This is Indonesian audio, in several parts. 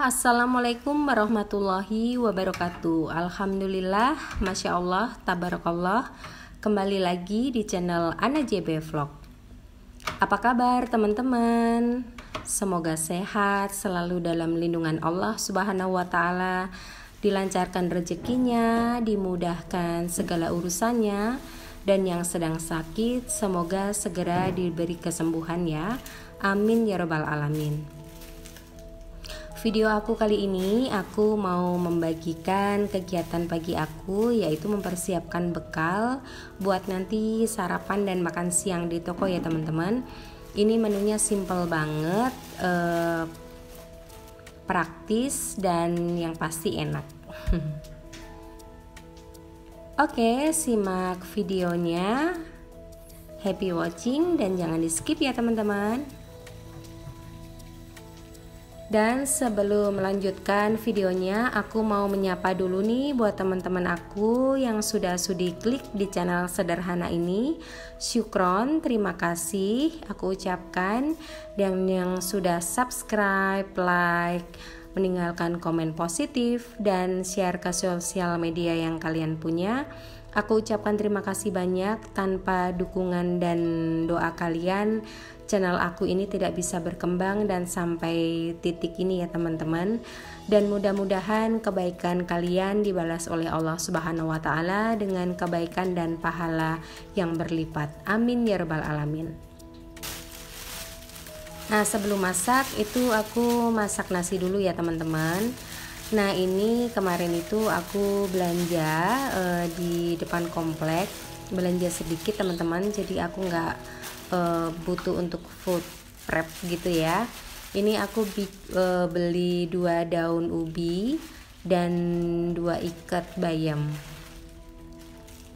Assalamualaikum warahmatullahi wabarakatuh. Alhamdulillah, Masya Allah, Tabarakallah. Kembali lagi di channel Ana JB Vlog. Apa kabar teman-teman? Semoga sehat, selalu dalam lindungan Allah Subhanahu wa Ta'ala, dilancarkan rezekinya, dimudahkan segala urusannya, dan yang sedang sakit semoga segera diberi kesembuhan ya. Amin ya rabbal alamin. Video aku kali ini aku mau membagikan kegiatan pagi aku, yaitu mempersiapkan bekal buat nanti sarapan dan makan siang di toko ya teman-teman. Ini menunya simple banget, praktis dan yang pasti enak. Oke, simak videonya. Happy watching dan jangan di skip ya teman-teman. Dan sebelum melanjutkan videonya, aku mau menyapa dulu nih buat teman-teman aku yang sudah sudi klik di channel sederhana ini. Syukron, terima kasih aku ucapkan. Dan yang sudah subscribe, like, meninggalkan komen positif, dan share ke sosial media yang kalian punya, aku ucapkan terima kasih banyak. Tanpa dukungan dan doa kalian, channel aku ini tidak bisa berkembang dan sampai titik ini ya teman-teman. Dan mudah-mudahan kebaikan kalian dibalas oleh Allah Subhanahu wa Ta'ala dengan kebaikan dan pahala yang berlipat. Amin ya rabbal alamin. Nah, sebelum masak itu aku masak nasi dulu ya teman-teman. Nah, ini kemarin itu aku belanja di depan komplek, belanja sedikit teman-teman, jadi aku nggak butuh untuk food prep gitu ya. Ini aku beli 2 daun ubi dan 2 ikat bayam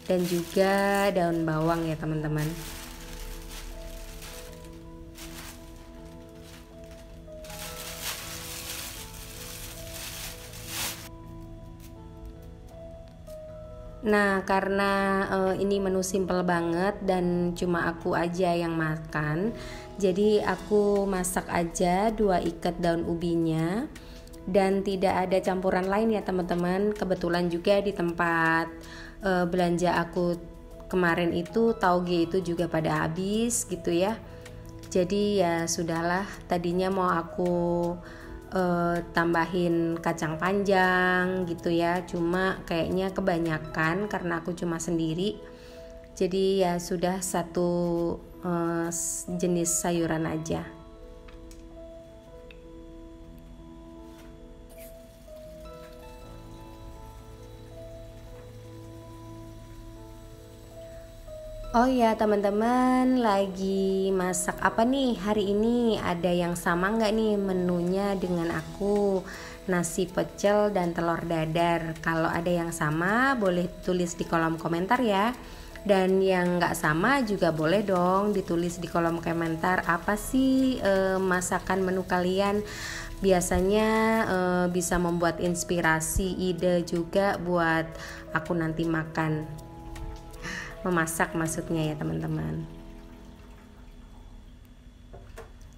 dan juga daun bawang ya teman-teman. Nah, karena ini menu simple banget dan cuma aku aja yang makan, jadi aku masak aja 2 ikat daun ubinya dan tidak ada campuran lain ya teman-teman. Kebetulan juga di tempat belanja aku kemarin itu tauge itu juga pada habis gitu ya. Jadi ya sudahlah, tadinya mau aku tambahin kacang panjang gitu ya, cuma kayaknya kebanyakan karena aku cuma sendiri, jadi ya sudah satu jenis sayuran aja. Oh ya teman-teman, lagi masak apa nih hari ini? Ada yang sama nggak nih menunya dengan aku? Nasi pecel dan telur dadar. Kalau ada yang sama boleh tulis di kolom komentar ya. Dan yang nggak sama juga boleh dong ditulis di kolom komentar, apa sih masakan menu kalian. Biasanya bisa membuat inspirasi, ide juga buat aku nanti makan. Memasak maksudnya ya teman-teman.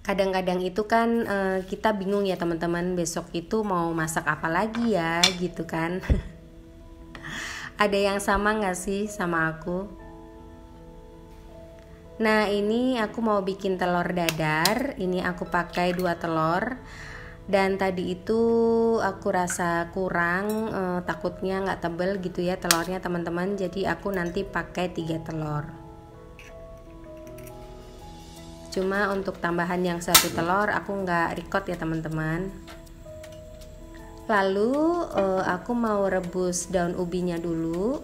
Kadang-kadang itu kan kita bingung ya teman-teman, besok itu mau masak apa lagi ya gitu kan. Ada yang sama gak sih sama aku? Nah, ini aku mau bikin telur dadar. Ini aku pakai 2 telur. Dan tadi itu aku rasa kurang, takutnya nggak tebel gitu ya telurnya teman-teman, jadi aku nanti pakai 3 telur. Cuma untuk tambahan yang 1 telur aku nggak record ya teman-teman. Lalu aku mau rebus daun ubinya dulu.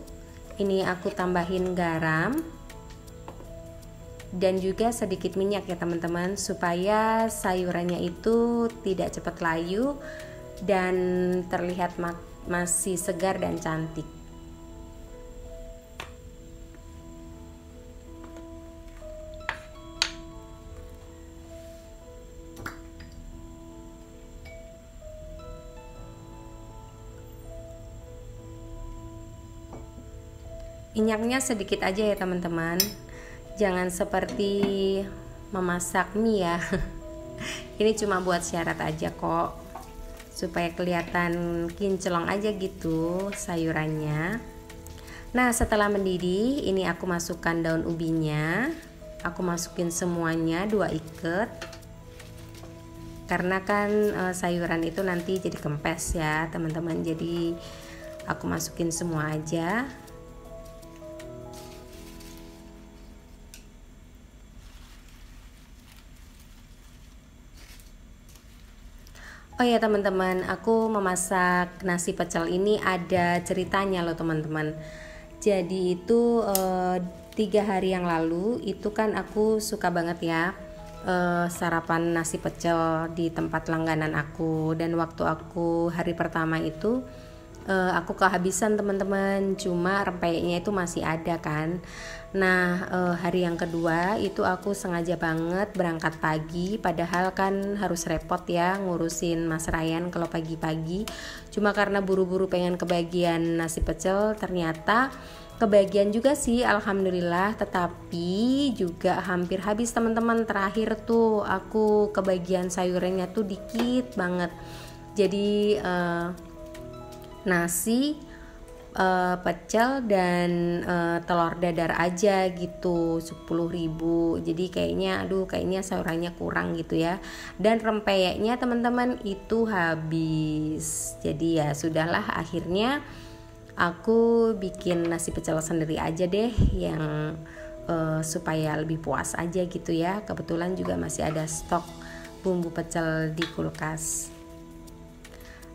Ini aku tambahin garam dan juga sedikit minyak ya teman-teman, supaya sayurannya itu tidak cepat layu dan terlihat masih segar dan cantik. Minyaknya sedikit aja ya teman-teman, jangan seperti memasak mie ya. Ini cuma buat syarat aja kok. supaya kelihatan kinclong aja gitu sayurannya. Nah, setelah mendidih, ini aku masukkan daun ubinya. Aku masukin semuanya 2 ikat. Karena kan sayuran itu nanti jadi kempes ya, teman-teman. Jadi aku masukin semua aja. Oh ya teman-teman, aku memasak nasi pecel ini ada ceritanya loh teman-teman. Jadi itu 3 hari yang lalu itu kan aku suka banget ya sarapan nasi pecel di tempat langganan aku. Dan waktu aku hari pertama itu aku kehabisan teman-teman, cuma rempeyeknya itu masih ada kan. Nah hari yang kedua itu aku sengaja banget berangkat pagi, padahal kan harus repot ya ngurusin Mas Ryan kalau pagi-pagi. Cuma karena buru-buru pengen kebagian nasi pecel, ternyata kebagian juga sih alhamdulillah, tetapi juga hampir habis teman-teman. Terakhir tuh aku kebagian sayurannya tuh dikit banget. Jadi nasi, pecel dan telur dadar aja gitu 10.000. Jadi kayaknya sayurannya kurang gitu ya. Dan rempeyeknya teman-teman itu habis. Jadi ya sudahlah, akhirnya aku bikin nasi pecel sendiri aja deh yang supaya lebih puas aja gitu ya. Kebetulan juga masih ada stok bumbu pecel di kulkas.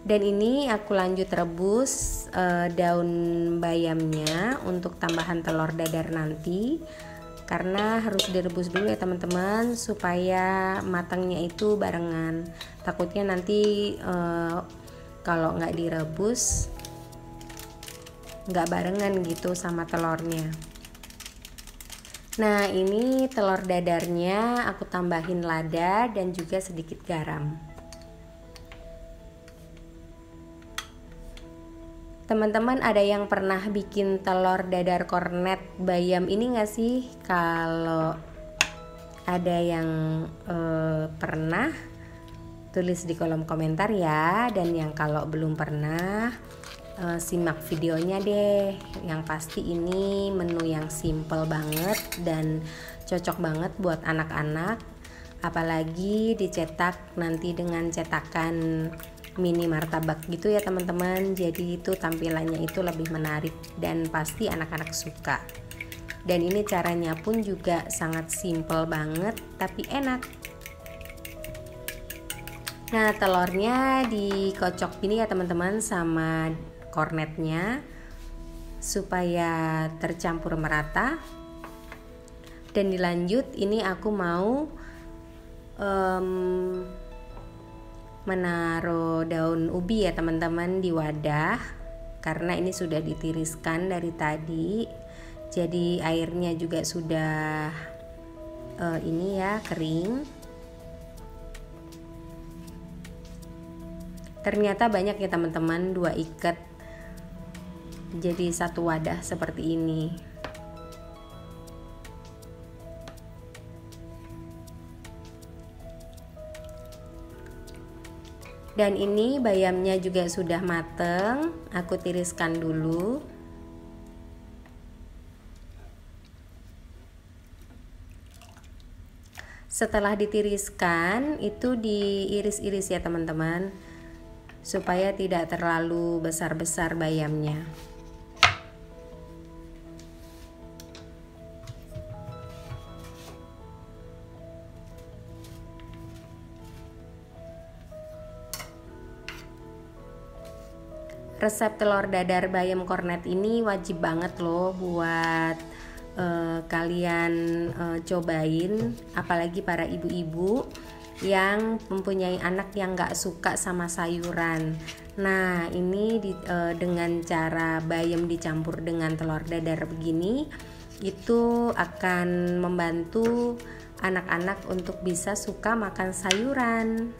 Dan ini aku lanjut rebus daun bayamnya untuk tambahan telur dadar nanti. Karena harus direbus dulu ya teman-teman supaya matangnya itu barengan. Takutnya nanti kalau nggak direbus nggak barengan gitu sama telurnya. Nah ini telur dadarnya aku tambahin lada dan juga sedikit garam. Teman-teman ada yang pernah bikin telur dadar kornet bayam ini gak sih? Kalau ada yang pernah, tulis di kolom komentar ya. Dan yang kalau belum pernah, simak videonya deh. Yang pasti ini menu yang simple banget dan cocok banget buat anak-anak. Apalagi dicetak nanti dengan cetakan mini martabak gitu ya teman-teman. Jadi itu tampilannya itu lebih menarik dan pasti anak-anak suka. Dan ini caranya pun juga sangat simple banget tapi enak. Nah telurnya dikocok gini ya teman-teman sama kornetnya supaya tercampur merata. Dan dilanjut ini aku mau menaruh daun ubi ya teman-teman di wadah, karena ini sudah ditiriskan dari tadi. Jadi airnya juga sudah ini ya kering. Ternyata banyak ya teman-teman, 2 ikat jadi satu wadah seperti ini. Dan ini bayamnya juga sudah mateng, aku tiriskan dulu. Setelah ditiriskan, itu diiris-iris ya teman-teman, supaya tidak terlalu besar-besar bayamnya. Resep telur dadar bayam kornet ini wajib banget loh buat kalian cobain, apalagi para ibu-ibu yang mempunyai anak yang gak suka sama sayuran. Nah ini dengan cara bayam dicampur dengan telur dadar begini, itu akan membantu anak-anak untuk bisa suka makan sayuran.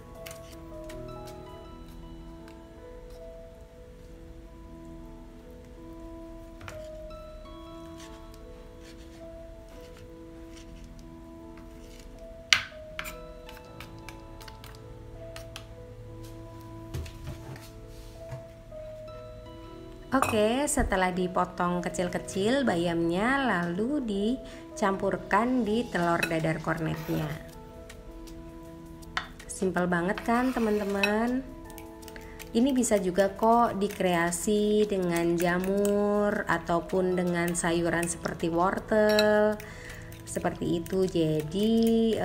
Oke, setelah dipotong kecil-kecil bayamnya, lalu dicampurkan di telur dadar kornetnya. Simpel banget kan teman-teman? Ini bisa juga kok dikreasi dengan jamur ataupun dengan sayuran seperti wortel, seperti itu. Jadi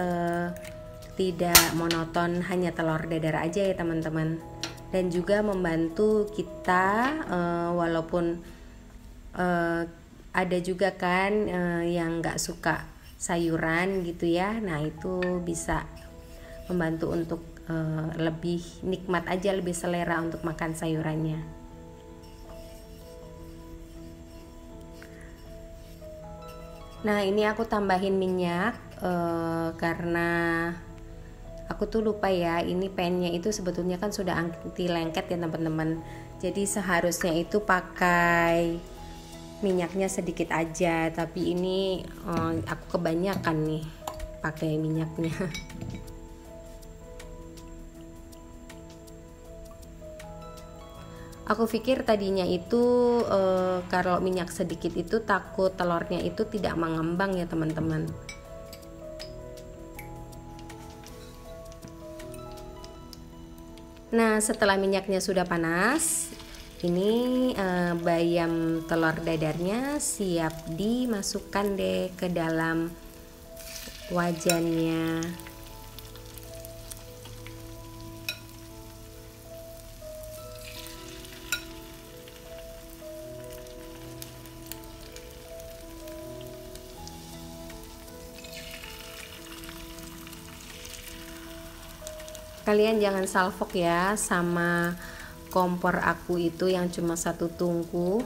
tidak monoton hanya telur dadar aja ya teman-teman. Dan juga membantu kita walaupun ada juga kan yang nggak suka sayuran gitu ya. Nah itu bisa membantu untuk lebih nikmat aja, lebih selera untuk makan sayurannya. Nah ini aku tambahin minyak karena aku tuh lupa ya, ini pannya itu sebetulnya kan sudah anti lengket ya teman-teman. Jadi seharusnya itu pakai minyaknya sedikit aja, tapi ini aku kebanyakan nih pakai minyaknya. Aku pikir tadinya itu kalau minyak sedikit itu takut telurnya itu tidak mengembang ya teman-teman. Nah setelah minyaknya sudah panas, ini bayam telur dadarnya siap dimasukkan deh ke dalam wajannya. Kalian jangan salfok ya sama kompor aku itu yang cuma satu tungku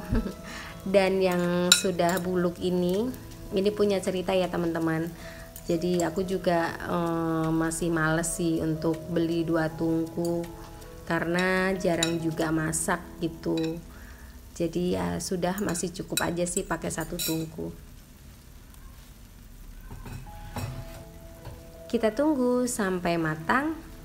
dan yang sudah buluk ini punya cerita ya teman-teman. Jadi aku juga masih males sih untuk beli 2 tungku karena jarang juga masak gitu. Jadi ya sudah, masih cukup aja sih pakai 1 tungku. Kita tunggu sampai matang.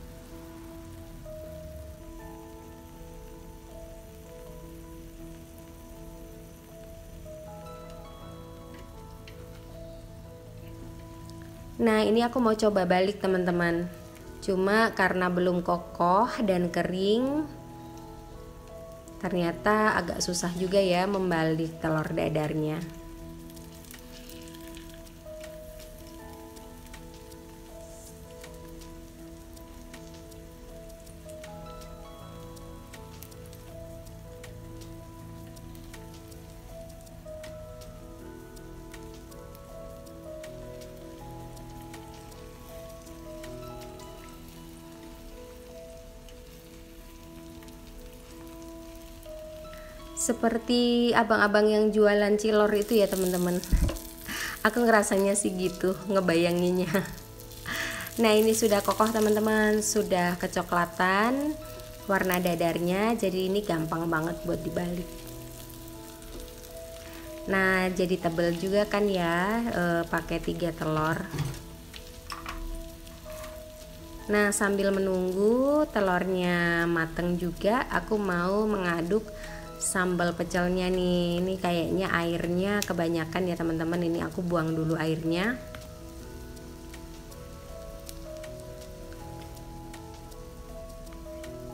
Nah ini aku mau coba balik teman-teman, cuma karena belum kokoh dan kering ternyata agak susah juga ya membalik telur dadarnya. Seperti abang-abang yang jualan cilor itu ya teman-teman. Aku ngerasanya sih gitu, ngebayanginnya. Nah ini sudah kokoh teman-teman, sudah kecoklatan warna dadarnya, jadi ini gampang banget buat dibalik. Nah jadi tebel juga kan ya, pakai 3 telur. Nah sambil menunggu telurnya mateng juga, aku mau mengaduk sambal pecelnya nih. Ini kayaknya airnya kebanyakan ya teman-teman, ini aku buang dulu airnya.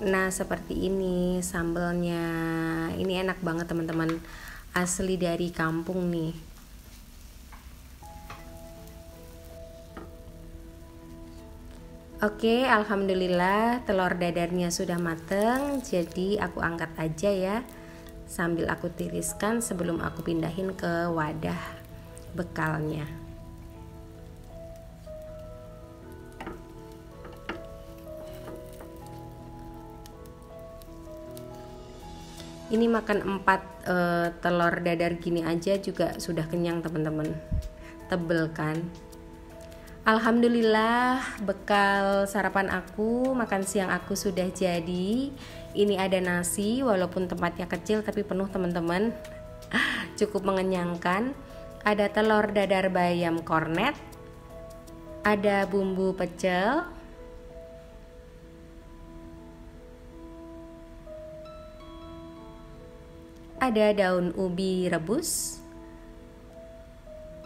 Nah seperti ini sambalnya, ini enak banget teman-teman, asli dari kampung nih. Oke, alhamdulillah telur dadarnya sudah mateng, jadi aku angkat aja ya sambil aku tiriskan sebelum aku pindahin ke wadah bekalnya. Ini makan 4 telur dadar gini aja juga sudah kenyang teman-teman, tebel kan. Alhamdulillah bekal sarapan aku, makan siang aku sudah jadi. Ini ada nasi, walaupun tempatnya kecil tapi penuh teman-teman, cukup mengenyangkan. Ada telur dadar bayam kornet, ada bumbu pecel, ada daun ubi rebus,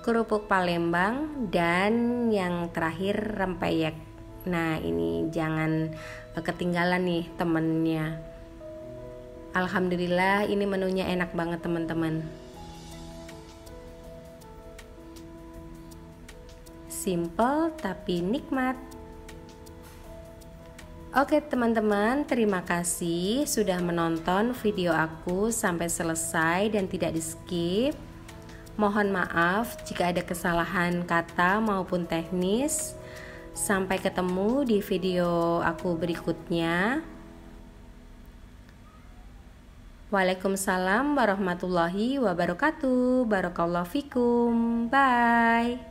kerupuk Palembang, dan yang terakhir rempeyek. Nah, ini jangan ketinggalan nih temennya. Alhamdulillah ini menunya enak banget teman-teman. Simple tapi nikmat. Oke teman-teman, terima kasih sudah menonton video aku sampai selesai dan tidak di skip. Mohon maaf jika ada kesalahan kata maupun teknis. Sampai ketemu di video aku berikutnya. Waalaikumsalam warahmatullahi wabarakatuh. Barakallahu fikum. Bye.